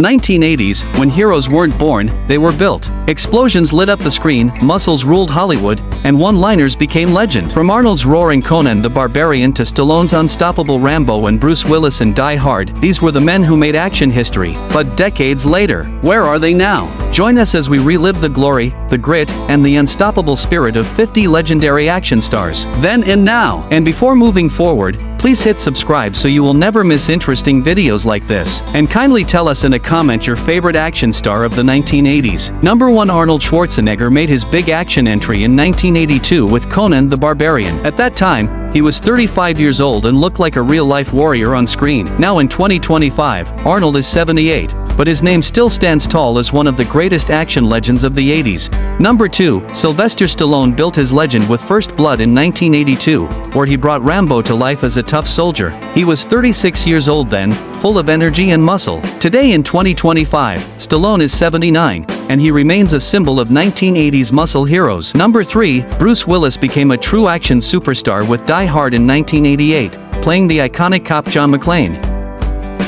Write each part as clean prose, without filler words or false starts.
1980s, when heroes weren't born, they were built. Explosions lit up the screen, muscles ruled Hollywood, and one-liners became legend. From Arnold's roaring Conan the Barbarian to Stallone's unstoppable Rambo and Bruce Willis in Die Hard, these were the men who made action history. But decades later, where are they now? Join us as we relive the glory, the grit, and the unstoppable spirit of 50 legendary action stars, then and now. And before moving forward, please hit subscribe so you will never miss interesting videos like this. And kindly tell us in a comment your favorite action star of the 1980s. Number 1. Arnold Schwarzenegger made his big action entry in 1982 with Conan the Barbarian. At that time, he was 35 years old and looked like a real-life warrior on screen. Now in 2025, Arnold is 78, but his name still stands tall as one of the greatest action legends of the 80s. Number 2. Sylvester Stallone built his legend with First Blood in 1982, where he brought Rambo to life as a tough soldier. He was 36 years old then, full of energy and muscle. Today in 2025, Stallone is 79, and he remains a symbol of 1980s muscle heroes. Number 3. Bruce Willis became a true action superstar with Die Hard in 1988, playing the iconic cop John McClane.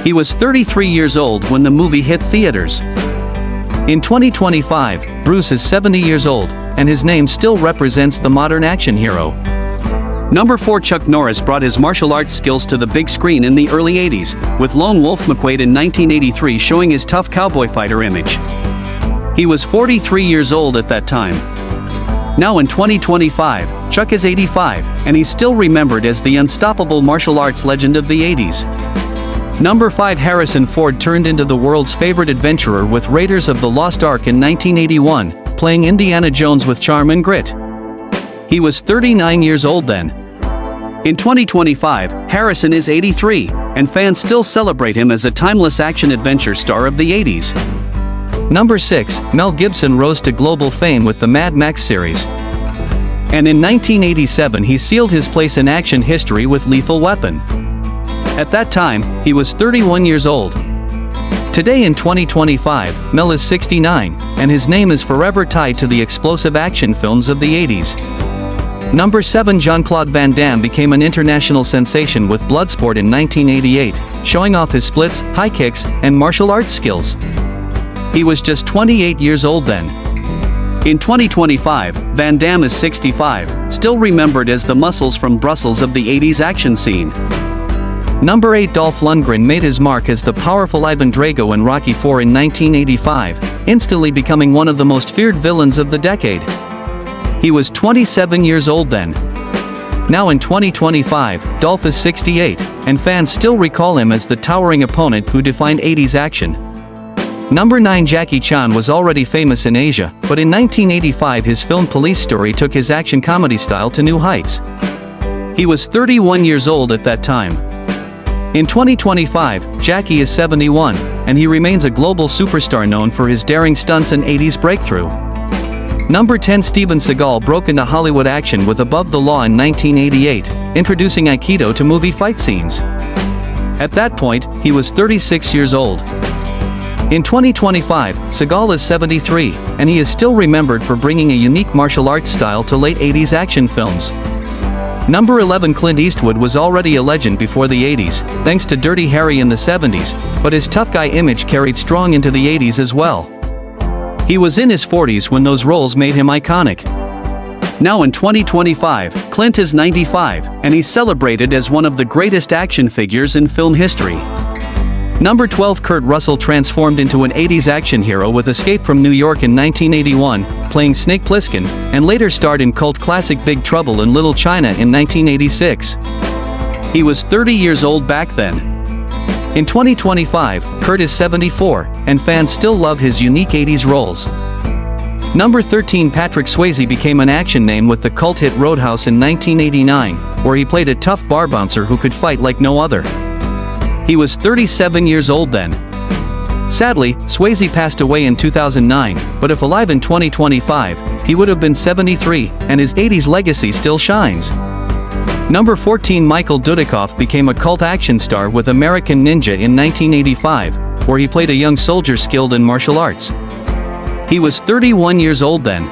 He was 33 years old when the movie hit theaters. In 2025, Bruce is 70 years old, and his name still represents the modern action hero. Number 4. Chuck Norris brought his martial arts skills to the big screen in the early 80s, with Lone Wolf McQuade in 1983 showing his tough cowboy fighter image. He was 43 years old at that time. Now in 2025, Chuck is 85, and he's still remembered as the unstoppable martial arts legend of the 80s. Number 5. Harrison Ford turned into the world's favorite adventurer with Raiders of the Lost Ark in 1981, playing Indiana Jones with charm and grit. He was 39 years old then. In 2025, Harrison is 83, and fans still celebrate him as a timeless action-adventure star of the 80s. Number 6. Mel Gibson rose to global fame with the Mad Max series. And in 1987 he sealed his place in action history with Lethal Weapon. At that time, he was 31 years old. Today in 2025, Mel is 69, and his name is forever tied to the explosive action films of the 80s. Number 7. Jean-Claude Van Damme became an international sensation with Bloodsport in 1988, showing off his splits, high kicks, and martial arts skills. He was just 28 years old then. In 2025, Van Damme is 65, still remembered as the muscles from Brussels of the 80s action scene. Number 8. Dolph Lundgren made his mark as the powerful Ivan Drago in Rocky IV in 1985, instantly becoming one of the most feared villains of the decade. He was 27 years old then. Now in 2025, Dolph is 68, and fans still recall him as the towering opponent who defined 80s action. Number 9. Jackie Chan was already famous in Asia, but in 1985 his film Police Story took his action comedy style to new heights. He was 31 years old at that time. In 2025, Jackie is 71, and he remains a global superstar known for his daring stunts and 80s breakthrough. Number 10. Steven Seagal broke into Hollywood action with Above the Law in 1988, introducing Aikido to movie fight scenes. At that point, he was 36 years old. In 2025, Seagal is 73, and he is still remembered for bringing a unique martial arts style to late 80s action films. Number 11. Clint Eastwood was already a legend before the 80s, thanks to Dirty Harry in the 70s, but his tough guy image carried strong into the 80s as well. He was in his 40s when those roles made him iconic. Now in 2025, Clint is 95, and he's celebrated as one of the greatest action figures in film history. Number 12. Kurt Russell transformed into an 80s action hero with Escape from New York in 1981, playing Snake Plissken, and later starred in cult classic Big Trouble in Little China in 1986. He was 30 years old back then. In 2025, Kurt is 74, and fans still love his unique 80s roles. Number 13. Patrick Swayze became an action name with the cult hit Roadhouse in 1989, where he played a tough bar bouncer who could fight like no other. He was 37 years old then. Sadly, Swayze passed away in 2009, but if alive in 2025, he would have been 73, and his 80s legacy still shines. Number 14. Michael Dudikoff became a cult action star with American Ninja in 1985, where he played a young soldier skilled in martial arts. He was 31 years old then.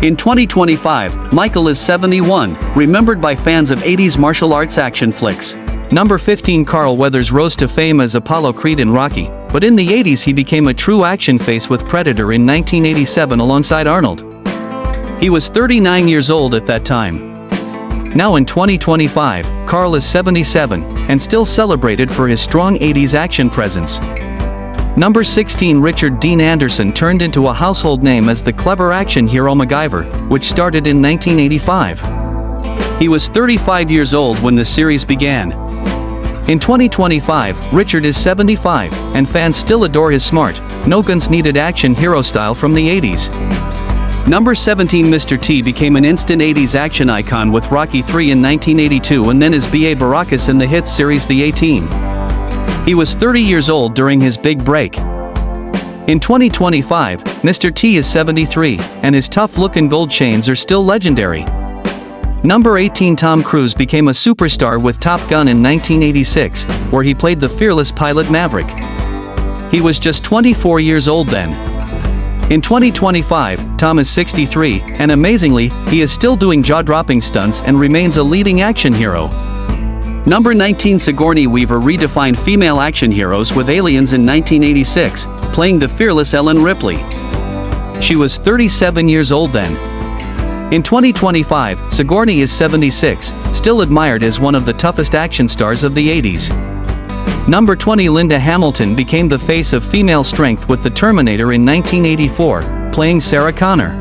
In 2025, Michael is 71, remembered by fans of 80s martial arts action flicks. Number 15. Carl Weathers rose to fame as Apollo Creed in Rocky, but in the 80s he became a true action face with Predator in 1987 alongside Arnold. He was 39 years old at that time. Now in 2025, Carl is 77, and still celebrated for his strong 80s action presence. Number 16. Richard Dean Anderson turned into a household name as the clever action hero MacGyver, which started in 1985. He was 35 years old when the series began. In 2025, Richard is 75, and fans still adore his smart, no-guns-needed action hero style from the 80s. Number 17. Mr. T became an instant 80s action icon with Rocky III in 1982 and then as B.A. Baracus in the hit series The A-Team. He was 30 years old during his big break. In 2025, Mr. T is 73, and his tough look and gold chains are still legendary. Number 18. Tom Cruise became a superstar with Top Gun in 1986, where he played the fearless pilot Maverick. He was just 24 years old then. In 2025, Tom is 63, and amazingly, he is still doing jaw-dropping stunts and remains a leading action hero. Number 19. Sigourney Weaver redefined female action heroes with Aliens in 1986, playing the fearless Ellen Ripley. She was 37 years old then. In 2025, Sigourney is 76, still admired as one of the toughest action stars of the 80s. Number 20. Linda Hamilton became the face of female strength with The Terminator in 1984, playing Sarah Connor.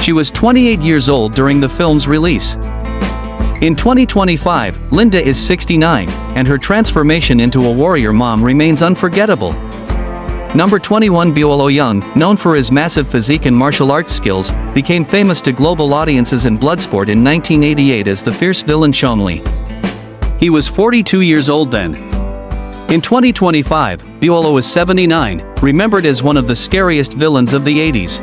She was 28 years old during the film's release. In 2025, Linda is 69, and her transformation into a warrior mom remains unforgettable. Number 21. Bolo Young, known for his massive physique and martial arts skills, became famous to global audiences in Bloodsport in 1988 as the fierce villain Chong-Li. He was 42 years old then. In 2025, Bolo is 79, remembered as one of the scariest villains of the 80s.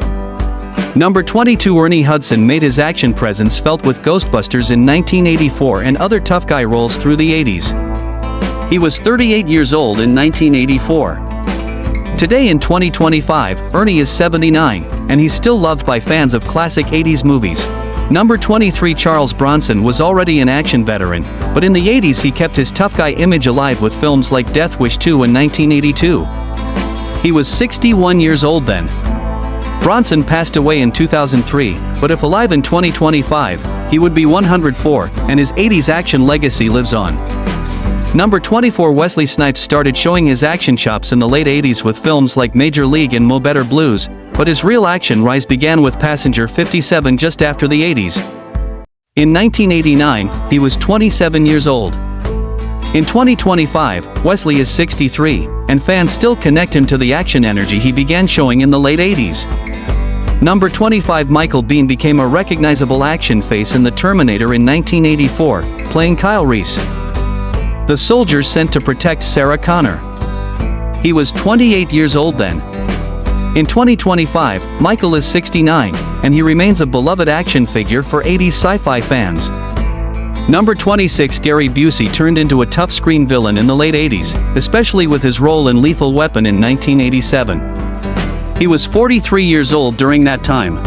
Number 22. Ernie Hudson made his action presence felt with Ghostbusters in 1984 and other tough guy roles through the 80s. He was 38 years old in 1984. Today in 2025, Ernie is 79, and he's still loved by fans of classic 80s movies. Number 23. Charles Bronson was already an action veteran, but in the 80s he kept his tough guy image alive with films like Death Wish 2 in 1982. He was 61 years old then. Bronson passed away in 2003, but if alive in 2025, he would be 104, and his 80s action legacy lives on. Number 24. Wesley Snipes started showing his action chops in the late 80s with films like Major League and Mo Better Blues, but his real action rise began with Passenger 57 just after the 80s. In 1989, he was 27 years old. In 2025, Wesley is 63, and fans still connect him to the action energy he began showing in the late 80s. Number 25. Michael Biehn became a recognizable action face in The Terminator in 1984, playing Kyle Reese, the soldier sent to protect Sarah Connor. He was 28 years old then. In 2025, Michael is 69, and he remains a beloved action figure for 80s sci-fi fans. Number 26. Gary Busey turned into a tough screen villain in the late 80s, especially with his role in Lethal Weapon in 1987. He was 43 years old during that time.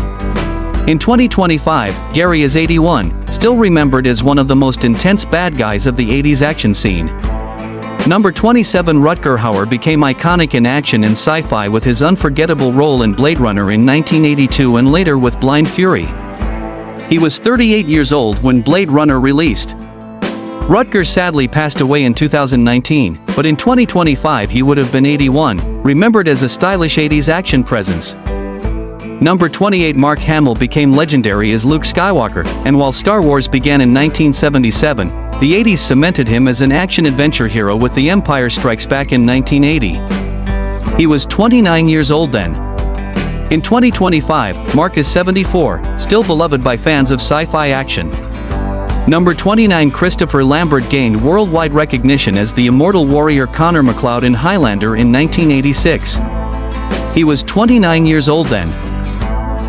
In 2025, Gary is 81, still remembered as one of the most intense bad guys of the 80s action scene. Number 27. Rutger Hauer became iconic in action and sci-fi with his unforgettable role in Blade Runner in 1982 and later with Blind Fury. He was 38 years old when Blade Runner released. Rutger sadly passed away in 2019, but in 2025 he would have been 81, remembered as a stylish 80s action presence. Number 28. Mark Hamill became legendary as Luke Skywalker, and while Star Wars began in 1977, the 80s cemented him as an action-adventure hero with The Empire Strikes Back in 1980. He was 29 years old then. In 2025, Mark is 74, still beloved by fans of sci-fi action. Number 29. Christopher Lambert gained worldwide recognition as the immortal warrior Connor MacLeod in Highlander in 1986. He was 29 years old then.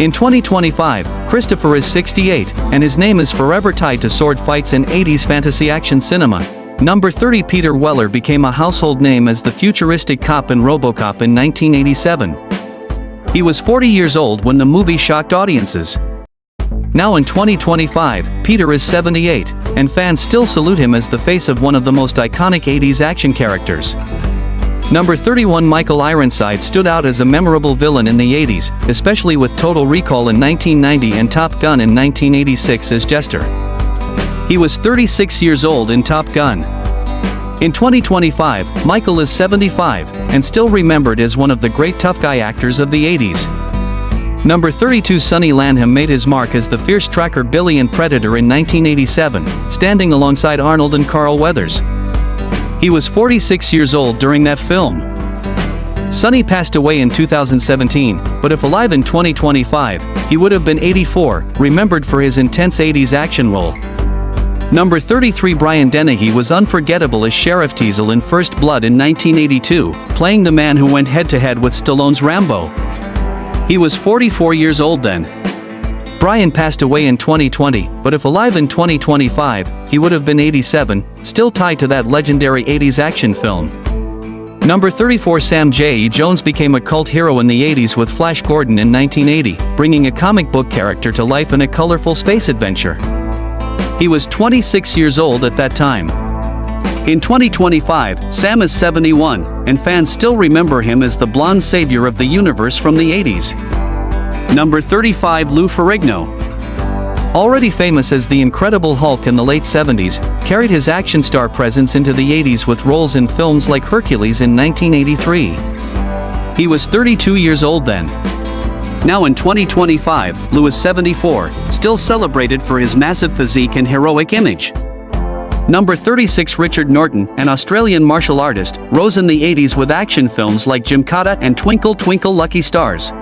In 2025, Christopher is 68, and his name is forever tied to sword fights and 80s fantasy action cinema. Number 30. Peter Weller became a household name as the futuristic cop in RoboCop in 1987. He was 40 years old when the movie shocked audiences. Now in 2025, Peter is 78, and fans still salute him as the face of one of the most iconic 80s action characters. Number 31 Michael Ironside stood out as a memorable villain in the 80s, especially with Total Recall in 1990 and Top Gun in 1986 as Jester. He was 36 years old in Top Gun. In 2025, Michael is 75, and still remembered as one of the great tough guy actors of the 80s. Number 32 Sonny Landham made his mark as the fierce tracker Billy in Predator in 1987, standing alongside Arnold and Carl Weathers. He was 46 years old during that film. Sonny passed away in 2017, but if alive in 2025, he would have been 84, remembered for his intense 80s action role. Number 33 Brian Dennehy was unforgettable as Sheriff Teasel in First Blood in 1982, playing the man who went head-to-head with Stallone's Rambo. He was 44 years old then. Brian passed away in 2020, but if alive in 2025, he would have been 87, still tied to that legendary 80s action film. Number 34 Sam J. Jones became a cult hero in the 80s with Flash Gordon in 1980, bringing a comic book character to life in a colorful space adventure. He was 26 years old at that time. In 2025, Sam is 71, and fans still remember him as the blonde savior of the universe from the 80s. Number 35 Lou Ferrigno. Already famous as the Incredible Hulk in the late 70s, carried his action star presence into the 80s with roles in films like Hercules in 1983. He was 32 years old then. Now in 2025, Lou is 74, still celebrated for his massive physique and heroic image. Number 36 Richard Norton, an Australian martial artist, rose in the 80s with action films like Gymkata and Twinkle Twinkle Lucky Stars.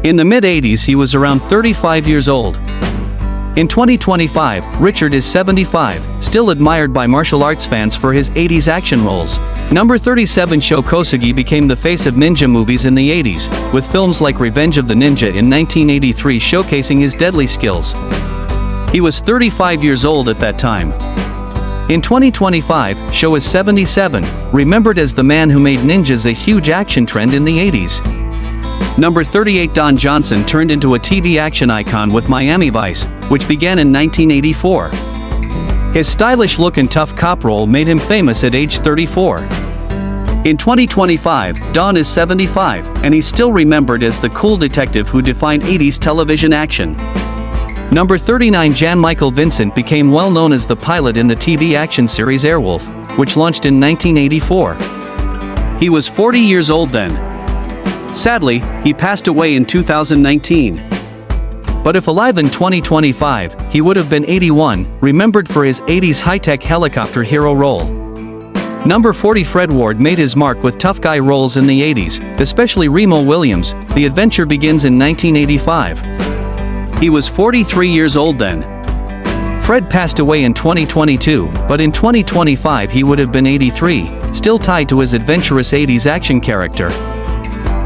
In the mid-80s he was around 35 years old. In 2025, Richard is 75, still admired by martial arts fans for his 80s action roles. Number 37 Sho Kosugi became the face of ninja movies in the 80s, with films like Revenge of the Ninja in 1983 showcasing his deadly skills. He was 35 years old at that time. In 2025, Sho is 77, remembered as the man who made ninjas a huge action trend in the 80s. Number 38 Don Johnson turned into a TV action icon with Miami Vice, which began in 1984. His stylish look and tough cop role made him famous at age 34. In 2025, Don is 75, and he's still remembered as the cool detective who defined 80s television action. Number 39 Jan Michael Vincent became well known as the pilot in the TV action series Airwolf, which launched in 1984. He was 40 years old then. Sadly, he passed away in 2019. But if alive in 2025, he would have been 81, remembered for his 80s high-tech helicopter hero role. Number 40 Fred Ward made his mark with tough guy roles in the 80s, especially Remo Williams. The adventure begins in 1985. He was 43 years old then. Fred passed away in 2022, but in 2025 he would have been 83, still tied to his adventurous 80s action character.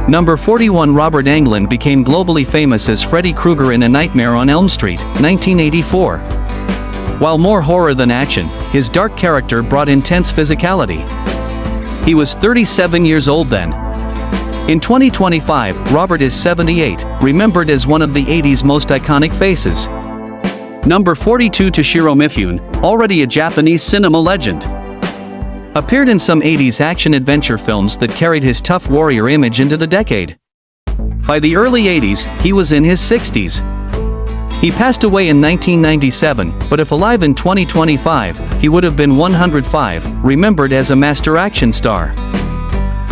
Number 41 Robert Englund became globally famous as Freddy Krueger in A Nightmare on Elm Street, 1984. While more horror than action, his dark character brought intense physicality. He was 37 years old then. In 2025, Robert is 78, remembered as one of the 80s most iconic faces. Number 42 Toshiro Mifune, already a Japanese cinema legend. Appeared in some 80s action-adventure films that carried his tough warrior image into the decade. By the early 80s, he was in his 60s. He passed away in 1997, but if alive in 2025, he would have been 105, remembered as a master action star.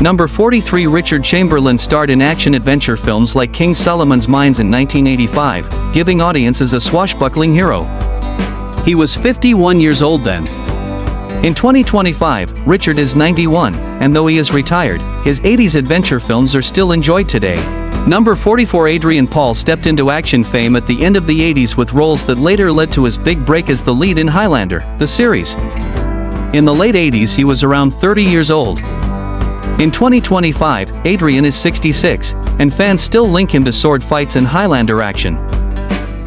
Number 43 Richard Chamberlain starred in action-adventure films like King Solomon's Mines in 1985, giving audiences a swashbuckling hero. He was 51 years old then. In 2025, Richard is 91, and though he is retired, his 80s adventure films are still enjoyed today. Number 44 Adrian Paul stepped into action fame at the end of the 80s with roles that later led to his big break as the lead in Highlander, the series. In the late 80s he was around 30 years old. In 2025, Adrian is 66, and fans still link him to sword fights and Highlander action.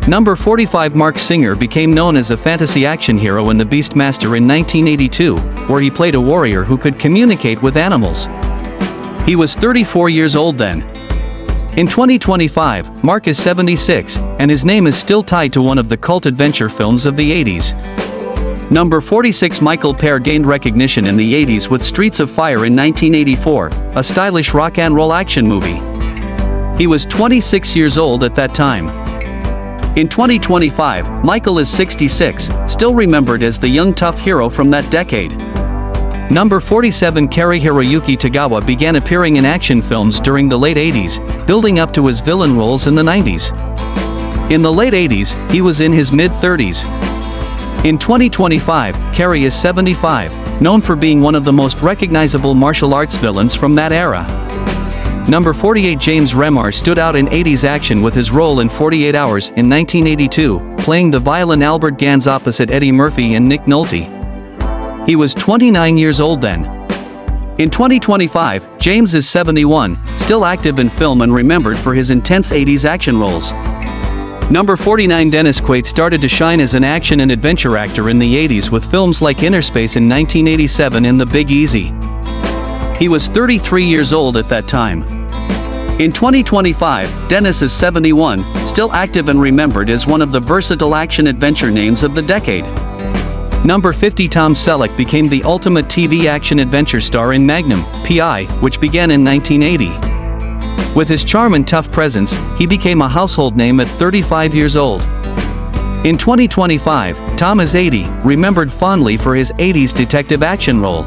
Number 45 Mark Singer became known as a fantasy action hero in The Beastmaster in 1982, where he played a warrior who could communicate with animals. He was 34 years old then. In 2025, Mark is 76, and his name is still tied to one of the cult adventure films of the 80s. Number 46. Michael Pear gained recognition in the 80s with Streets of Fire in 1984, a stylish rock and roll action movie. He was 26 years old at that time. In 2025, Michael is 66, still remembered as the young tough hero from that decade. Number 47. Cary Hiroyuki Tagawa began appearing in action films during the late 80s, building up to his villain roles in the 90s. In the late 80s, he was in his mid-30s. In 2025, Cary is 75, known for being one of the most recognizable martial arts villains from that era. Number 48. James Remar stood out in 80s action with his role in 48 Hours in 1982, playing the violent Albert Gans opposite Eddie Murphy and Nick Nolte. He was 29 years old then. In 2025, James is 71, still active in film and remembered for his intense 80s action roles. Number 49. Dennis Quaid started to shine as an action and adventure actor in the 80s with films like Inner Space in 1987 and The Big Easy. He was 33 years old at that time. In 2025, Dennis is 71, still active and remembered as one of the versatile action-adventure names of the decade. Number 50. Tom Selleck became the ultimate TV action-adventure star in Magnum, P.I., which began in 1980. With his charm and tough presence, he became a household name at 35 years old. In 2025, Tom is 80, remembered fondly for his 80s detective action role.